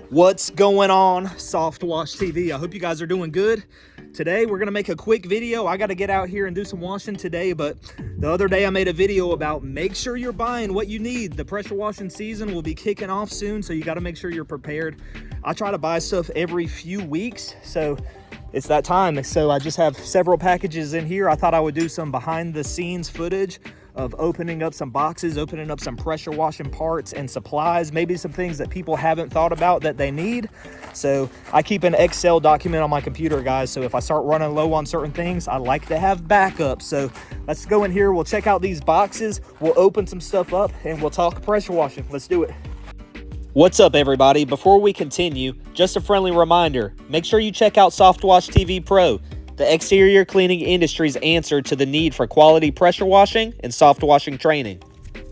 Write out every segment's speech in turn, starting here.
What's going on, Softwash TV? I hope you guys are doing good. Today we're gonna make a quick video. I gotta get out here and do some washing today, but the other day I made a video about make sure you're buying what you need. The pressure washing season will be kicking off soon, so you gotta make sure you're prepared. I try to buy stuff every few weeks, so it's that time. So I just have several packages in here. I thought I would do some behind the scenes footage of opening up some boxes, opening up some pressure washing parts and supplies, maybe some things that people haven't thought about that they need. So I keep an Excel document on my computer, guys. So if I start running low on certain things, I like to have backup. So let's go in here. We'll check out these boxes. We'll open some stuff up and we'll talk pressure washing. Let's do it. What's up, everybody? Before we continue, just a friendly reminder, make sure you check out Softwash TV Pro, the exterior cleaning industry's answer to the need for quality pressure washing and soft washing training.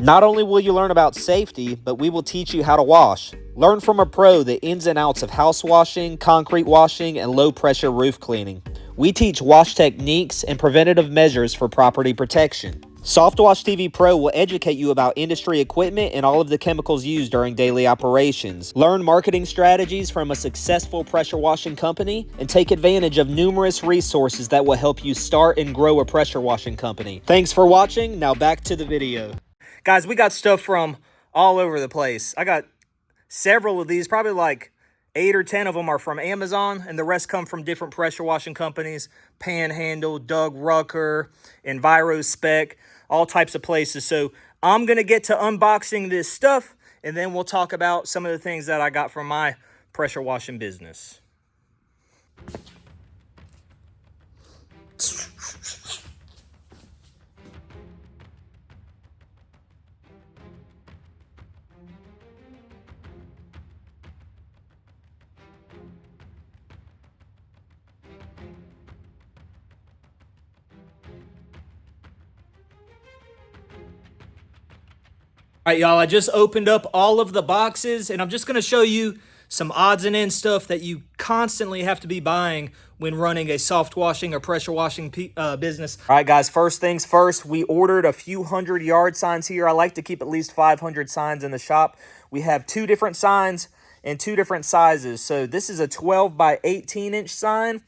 Not only will you learn about safety, but we will teach you how to wash. Learn from a pro the ins and outs of house washing, concrete washing, and low pressure roof cleaning. We teach wash techniques and preventative measures for property protection. Softwash TV Pro will educate you about industry equipment and all of the chemicals used during daily operations. Learn marketing strategies from a successful pressure washing company and take advantage of numerous resources that will help you start and grow a pressure washing company. Thanks for watching. Now back to the video. Guys, we got stuff from all over the place. I got several of these, probably like 8 or 10 of them are from Amazon, and the rest come from different pressure washing companies, Panhandle, Doug Rucker, EnviroSpec, all types of places. So I'm going to get to unboxing this stuff, and then we'll talk about some of the things that I got from my pressure washing business. All right, y'all, I just opened up all of the boxes, and I'm just going to show you some odds and ends stuff that you constantly have to be buying when running a soft washing or pressure washing business. All right, guys, first things first, we ordered a few hundred yard signs here. I like to keep at least 500 signs in the shop. We have 2 different signs and 2 different sizes. So this is a 12 by 18 inch sign.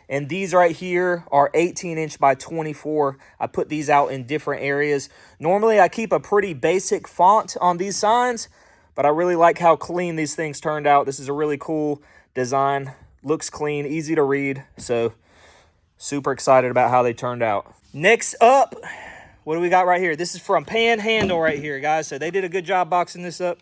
And these right here are 18 inch by 24. I put these out in different areas. Normally I keep a pretty basic font on these signs, but I really like how clean these things turned out. This is a really cool design. Looks clean, easy to read. So super excited about how they turned out. Next up, what do we got right here? This is from Panhandle right here, guys. So they did a good job boxing this up.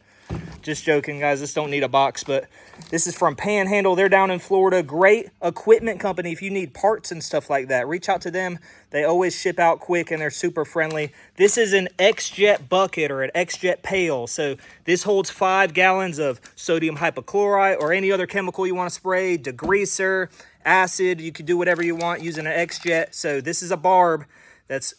Just joking, guys. This don't need a box, but this is from Panhandle. They're down in Florida. Great equipment company. If you need parts and stuff like that, reach out to them. They always ship out quick, and they're super friendly. This is an X-Jet bucket or an X-Jet pail. So this holds 5 gallons of sodium hypochlorite or any other chemical you want to spray, degreaser, acid. You can do whatever you want using an X-Jet. So this is a barb that's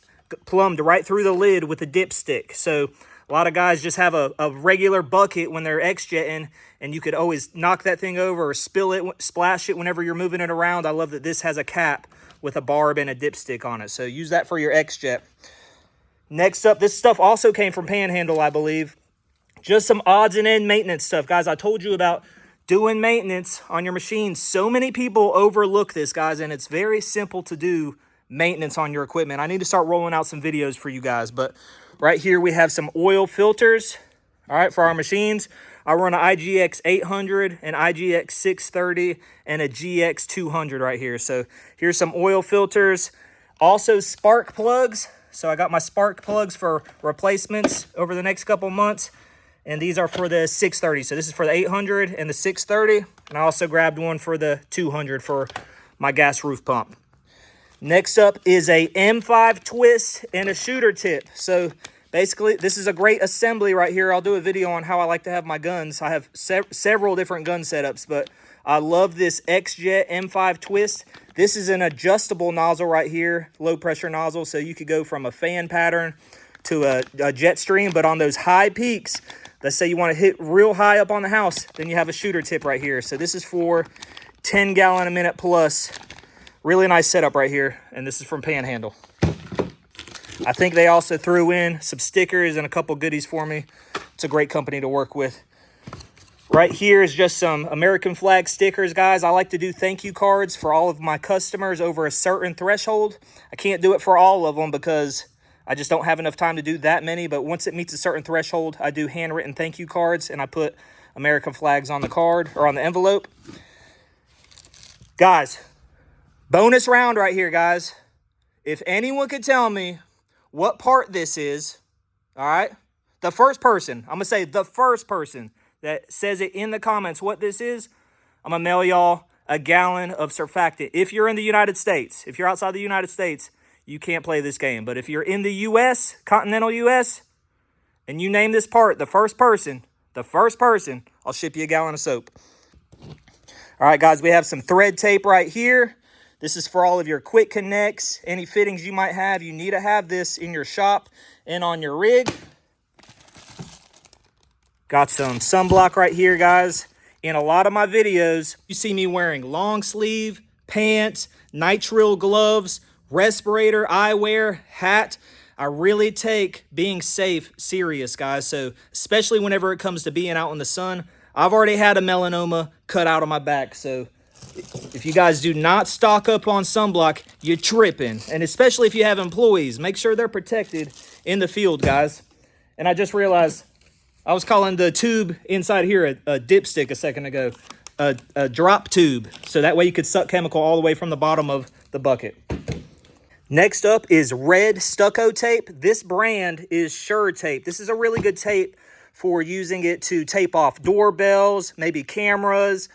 plumbed right through the lid with a dipstick. So a lot of guys just have a regular bucket when they're X-jetting, and you could always knock that thing over or spill it, splash it whenever you're moving it around. I love that this has a cap with a barb and a dipstick on it. So use that for your X-jet. Next up, this stuff also came from Panhandle, I believe. Just some odds and end maintenance stuff. Guys, I told you about doing maintenance on your machine. So many people overlook this, guys, and it's very simple to do maintenance on your equipment. I need to start rolling out some videos for you guys, but right here we have some oil filters, all right, for our machines. I run an IGX 800, an IGX 630, and a GX 200 right here. So here's some oil filters. Also spark plugs. So I got my spark plugs for replacements over the next couple months. And these are for the 630. So this is for the 800 and the 630. And I also grabbed one for the 200 for my gas roof pump. Next up is a M5 twist and a shooter tip. So basically, this is a great assembly right here. I'll do a video on how I like to have my guns. I have several different gun setups, but I love this X-Jet M5 twist. This is an adjustable nozzle right here, low pressure nozzle. So you could go from a fan pattern to a jet stream, but on those high peaks, let's say you want to hit real high up on the house, then you have a shooter tip right here. So this is for 10 gallon a minute plus. Really nice setup right here, and this is from Panhandle. I think they also threw in some stickers and a couple goodies for me. It's a great company to work with. Right here is just some American flag stickers, guys. I like to do thank you cards for all of my customers over a certain threshold. I can't do it for all of them because I just don't have enough time to do that many. But once it meets a certain threshold, I do handwritten thank you cards and I put American flags on the card or on the envelope. Guys, bonus round right here, guys. If anyone could tell me what part this is, all right? The first person, I'm going to say the first person that says it in the comments what this is, I'm going to mail y'all a gallon of surfactant. If you're in the United States, if you're outside the United States, you can't play this game. But if you're in the U.S., continental U.S., and you name this part, the first person, I'll ship you a gallon of soap. All right, guys, we have some thread tape right here. This is for all of your quick connects, any fittings you might have. You need to have this in your shop and on your rig. Got some sunblock right here, guys. In a lot of my videos, you see me wearing long sleeve, pants, nitrile gloves, respirator, eyewear, hat. I really take being safe serious, guys. So especially whenever it comes to being out in the sun, I've already had a melanoma cut out of my back. So if you guys do not stock up on sunblock, you're tripping. And especially if you have employees, make sure they're protected in the field, guys. And I just realized I was calling the tube inside here a dipstick a second ago, a drop tube. So that way you could suck chemical all the way from the bottom of the bucket. Next up is red stucco tape. This brand is Sure Tape. This is a really good tape for using it to tape off doorbells, maybe cameras,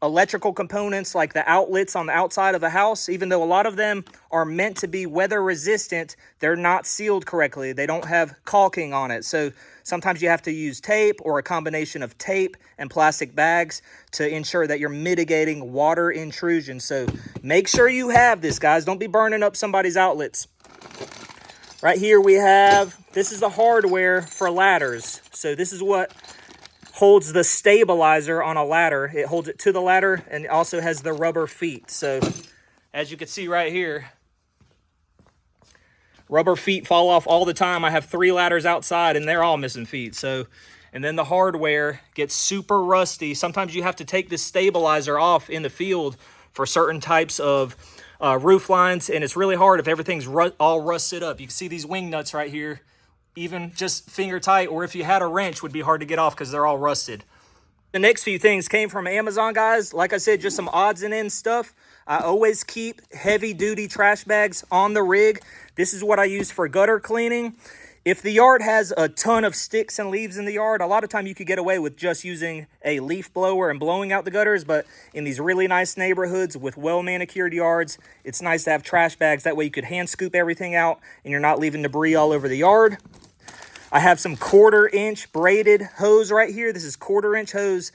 electrical components like the outlets on the outside of the house. Even though a lot of them are meant to be weather resistant, they're not sealed correctly. They don't have caulking on it. So sometimes you have to use tape or a combination of tape and plastic bags to ensure that you're mitigating water intrusion. So make sure you have this, guys. Don't be burning up somebody's outlets. Right here we have, this is the hardware for ladders. So this is what holds the stabilizer on a ladder. It holds it to the ladder and it also has the rubber feet. So as you can see right here, rubber feet fall off all the time. I have 3 ladders outside and they're all missing feet. So, and then the hardware gets super rusty. Sometimes you have to take this stabilizer off in the field for certain types of roof lines. And it's really hard if everything's all rusted up. You can see these wing nuts right here, even just finger tight, or if you had a wrench would be hard to get off because they're all rusted. The next few things came from Amazon, guys. Like I said, just some odds and ends stuff. I always keep heavy duty trash bags on the rig. This is what I use for gutter cleaning. If the yard has a ton of sticks and leaves in the yard, a lot of time you could get away with just using a leaf blower and blowing out the gutters. But in these really nice neighborhoods with well-manicured yards, it's nice to have trash bags. That way you could hand scoop everything out and you're not leaving debris all over the yard. I have some 1/4-inch braided hose right here. This is 1/4-inch hose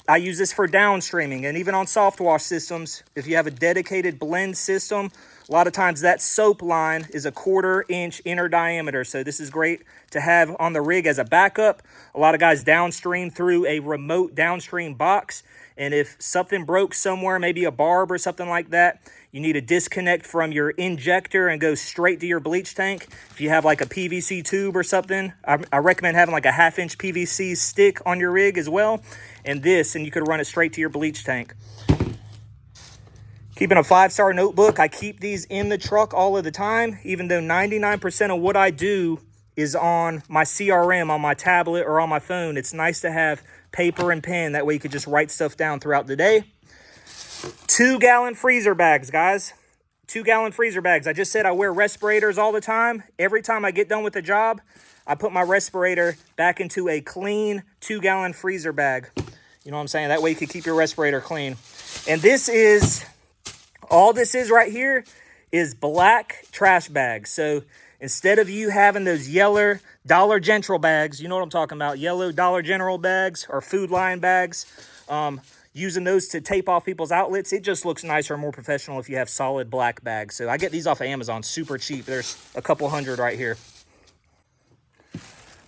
I use this for downstreaming, and even on Softwash systems, if you have a dedicated blend system, a lot of times that soap line is a 1/4-inch inner diameter. So this is great to have on the rig as a backup. A lot of guys downstream through a remote downstream box. And if something broke somewhere, maybe a barb or something like that, you need to disconnect from your injector and go straight to your bleach tank. If you have like a PVC tube or something, I recommend having like a 1/2-inch PVC stick on your rig as well. And you could run it straight to your bleach tank. Keeping a 5-star notebook. I keep these in the truck all of the time, even though 99% of what I do is on my CRM, on my tablet or on my phone. It's nice to have paper and pen. That way you could just write stuff down throughout the day. 2-gallon freezer bags, guys. 2-gallon freezer bags. I just said I wear respirators all the time. Every time I get done with a job, I put my respirator back into a clean 2-gallon freezer bag. You know what I'm saying? That way you can keep your respirator clean. And all this is right here is black trash bags. So instead of you having those yellow Dollar General bags, you know what I'm talking about, yellow Dollar General bags or Food Lion bags, using those to tape off people's outlets, it just looks nicer and more professional if you have solid black bags. So I get these off of Amazon super cheap. There's a couple hundred right here.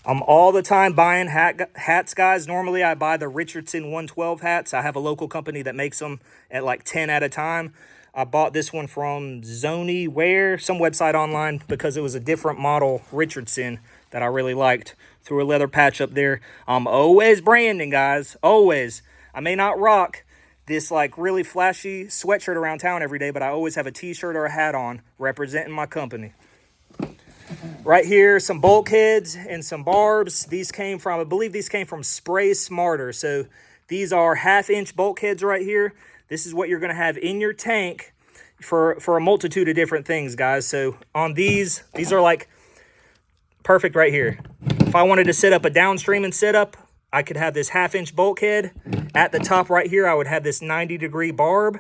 I'm all the time buying hats, guys. Normally I buy the Richardson 112 hats. I have a local company that makes them at like 10 at a time. I bought this one from Zonyware, some website online, because it was a different model Richardson that I really liked. Threw a leather patch up there. I'm always branding, guys, always. I may not rock this like really flashy sweatshirt around town every day, but I always have a t-shirt or a hat on representing my company. Right here, some bulkheads and some barbs. These came from, I believe these came from Spray Smarter. So these are 1/2-inch bulkheads right here. This is what you're gonna have in your tank for a multitude of different things, guys. So on these are like perfect right here. If I wanted to set up a downstream and setup, I could have this 1/2-inch bulkhead. At the top right here, I would have this 90-degree barb.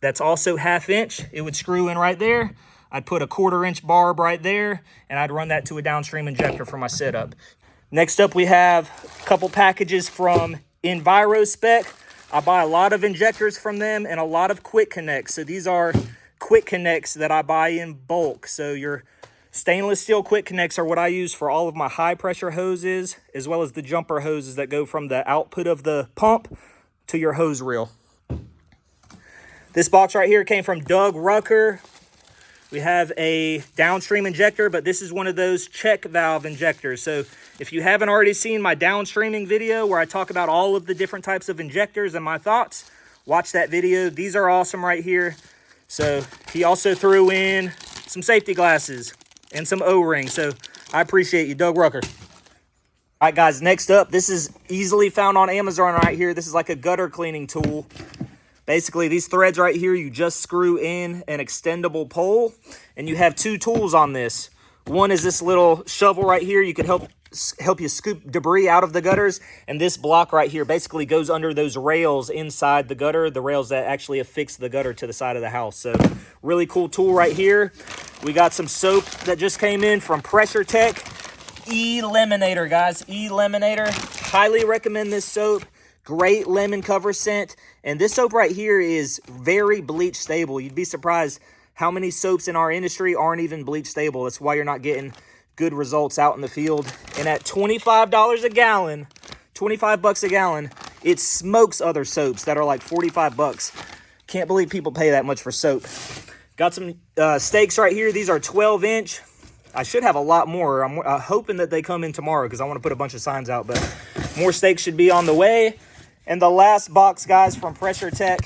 That's also 1/2-inch. It would screw in right there. I'd put a 1/4-inch barb right there, and I'd run that to a downstream injector for my setup. Next up, we have a couple packages from EnviroSpec. I buy a lot of injectors from them and a lot of quick connects. So these are quick connects that I buy in bulk. So your stainless steel quick connects are what I use for all of my high pressure hoses, as well as the jumper hoses that go from the output of the pump to your hose reel. This box right here came from Doug Rucker. We have a downstream injector, but this is one of those check valve injectors. So if you haven't already seen my downstreaming video where I talk about all of the different types of injectors and my thoughts, watch that video. These are awesome right here. So he also threw in some safety glasses and some O-rings. So I appreciate you, Doug Rucker. All right, guys, next up, this is easily found on Amazon right here. This is like a gutter cleaning tool. Basically, these threads right here, you just screw in an extendable pole, and you have two tools on this. One is this little shovel right here. You could help you scoop debris out of the gutters, and this block right here basically goes under those rails inside the gutter, the rails that actually affix the gutter to the side of the house. So really cool tool right here. We got some soap that just came in from Pressure Tech. E-Lemonator, guys, E-Lemonator. Highly recommend this soap. Great lemon cover scent. And this soap right here is very bleach stable. You'd be surprised how many soaps in our industry aren't even bleach stable. That's why you're not getting good results out in the field. And at $25 a gallon, 25 bucks a gallon, it smokes other soaps that are like 45 bucks. Can't believe people pay that much for soap. Got some stakes right here. These are 12-inch. I should have a lot more. I'm hoping that they come in tomorrow because I want to put a bunch of signs out, but more stakes should be on the way. And the last box, guys, from Pressure Tech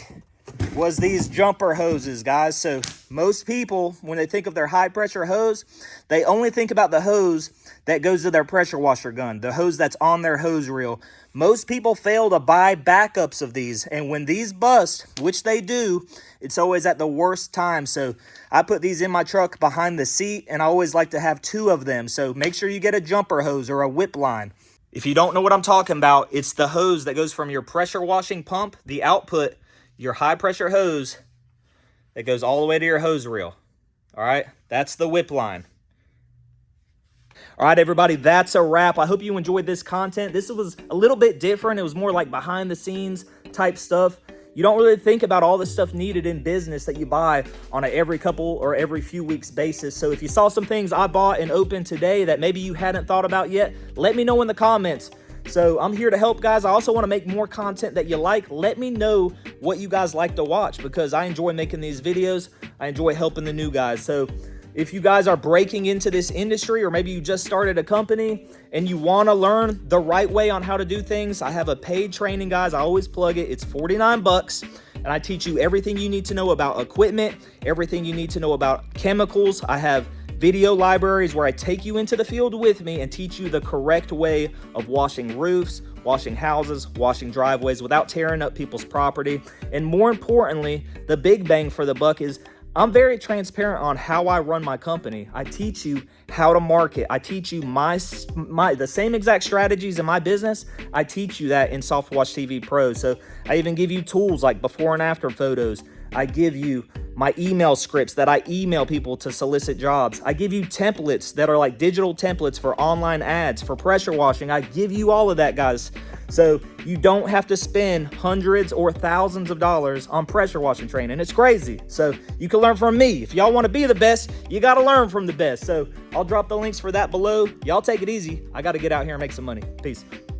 was these jumper hoses, guys. So most people, when they think of their high pressure hose, they only think about the hose that goes to their pressure washer gun, the hose that's on their hose reel. Most people fail to buy backups of these. And when these bust, which they do, it's always at the worst time. So I put these in my truck behind the seat, and I always like to have two of them. So make sure you get a jumper hose or a whip line. If you don't know what I'm talking about, it's the hose that goes from your pressure washing pump, the output, your high pressure hose that goes all the way to your hose reel. All right, that's the whip line. All right, everybody, that's a wrap. I hope you enjoyed this content. This was a little bit different. It was more like behind the scenes type stuff. You don't really think about all the stuff needed in business that you buy on a every couple or every few weeks basis. So if you saw some things I bought and opened today that maybe you hadn't thought about yet, let me know in the comments. So I'm here to help, guys. I also want to make more content that you like. Let me know what you guys like to watch because I enjoy making these videos. I enjoy helping the new guys. So if you guys are breaking into this industry, or maybe you just started a company and you want to learn the right way on how to do things, I have a paid training, guys. I always plug it. It's 49 bucks, and I teach you everything you need to know about equipment, everything you need to know about chemicals. I have video libraries where I take you into the field with me and teach you the correct way of washing roofs, washing houses, washing driveways without tearing up people's property. And more importantly, the big bang for the buck is I'm very transparent on how I run my company. I teach you how to market. I teach you the same exact strategies in my business. I teach you that in Softwash TV Pro. So I even give you tools like before and after photos. I give you my email scripts that I email people to solicit jobs. I give you templates that are like digital templates for online ads, for pressure washing. I give you all of that, guys. So you don't have to spend hundreds or thousands of dollars on pressure washing training. It's crazy. So you can learn from me. If y'all want to be the best, you got to learn from the best. So I'll drop the links for that below. Y'all take it easy. I got to get out here and make some money. Peace.